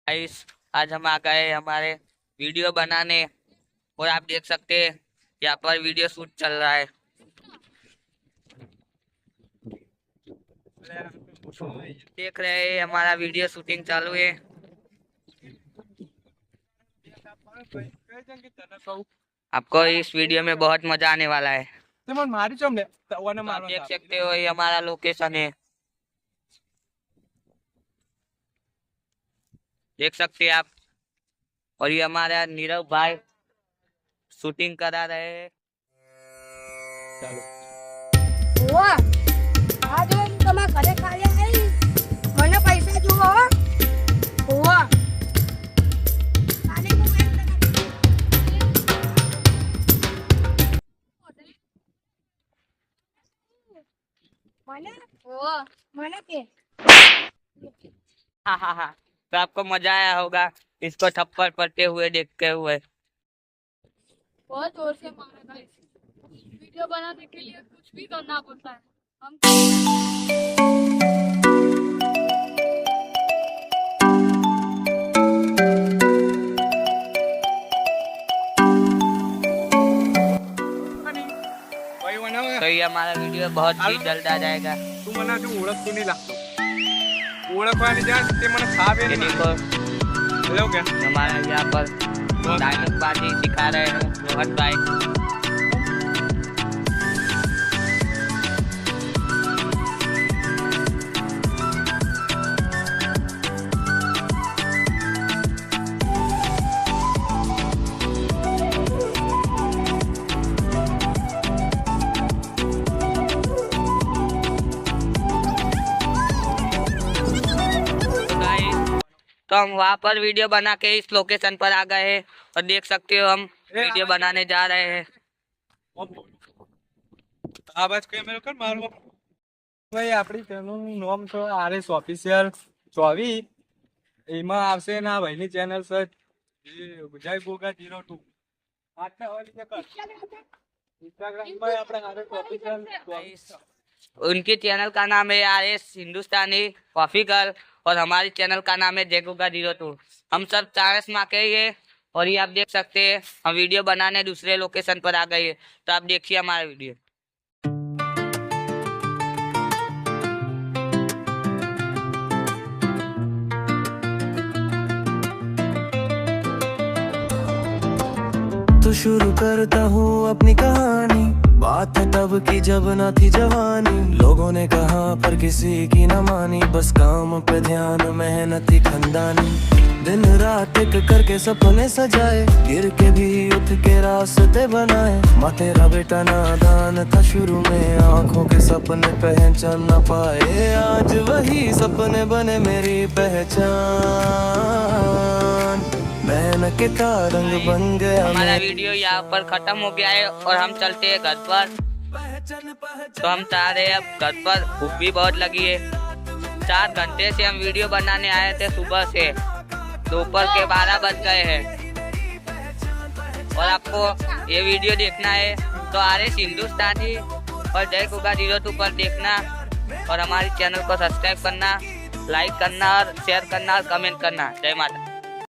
Guys, आज हम आ गए हमारे वीडियो बनाने और आप देख सकते हैं यहाँ पर वीडियो शूट चल रहा है। देख रहे हैं हमारा वीडियो शूटिंग चालू है। आपको इस वीडियो में बहुत मजा आने वाला है। तो आप देख सकते हो ये हमारा लोकेशन है, देख सकते हैं आप। और ये हमारा नीरव भाई शूटिंग करा रहे हैं। आज તમે ઘરે ખાલી આવી મને પૈસા જુઓ હોવા ખાલી મને હોવા મને के हाँ, तो आपको मजा आया होगा इसको थप्पड़ पड़ते हुए देखते हुए। बहुत जोर से मारा गाइस। वीडियो बनाने के लिए कुछ भी करना पड़ता है। हम तो ये हमारा वीडियो बहुत ही जल्द आ जाएगा। તું મને હજુ ઓળખતો નહીં લાગતો. ઓળખવાની જાય તે મને ખાવે ये નહીં. देखो હેલો કે हमारा यहाँ पर डायलॉग बाजी सिखा रहे हैं रोहन भाई। तो हम वहाँ पर वीडियो बना के इस लोकेशन पर आ गए हैं और देख सकते हो हम वीडियो बनाने जा रहे हैं। આવાજ કેમેરો કર મારો. ભાઈ આપણી ચેનલનું નામ છે RS ઓફિશિયલ 24. એમાં આવશે ના ભાઈની ચેનલ છે જય ગોગા 02. આટલા વાળી છે કર इंस्टाग्राम पर આપણે RS ઓફિશિયલ 24. उनके चैनल का नाम है RS हिंदुस्तानी कॉफी गर्ल और हमारे चैनल का नाम है जयगुगा 02। हम सब चारस में के हैं और ये आप देख सकते हैं हम वीडियो बनाने दूसरे लोकेशन पर आ गए हैं। तो आप देखिए हमारा वीडियो। तो शुरू करता हूँ अपनी कहानी। बात है तब की जब ना थी जवानी। लोगों ने कहा पर किसी की न मानी। बस काम पे ध्यान मेहनती खंदानी। दिन रात एक करके सपने सजाए। गिर के भी उठ के रास्ते बनाए। माँ तेरा बेटा नादान था शुरू में। आंखों के सपने पहचान न पाए। आज वही सपने बने मेरी पहचान। मेहनत के रंग बन गया। हमारा वीडियो यहाँ पर खत्म हो गया है और हम चलते हैं घर पर। तो हम चाह रहे हैं अब घर पर, भूख भी बहुत लगी है। 4 घंटे से हम वीडियो बनाने आए थे सुबह से, दोपहर के 12 बज गए हैं। और आपको ये वीडियो देखना है तो RS हिंदुस्तानी और जय गुगा 02 पर देखना और हमारे चैनल को सब्सक्राइब करना, लाइक करना और शेयर करना और कमेंट करना। जय माता।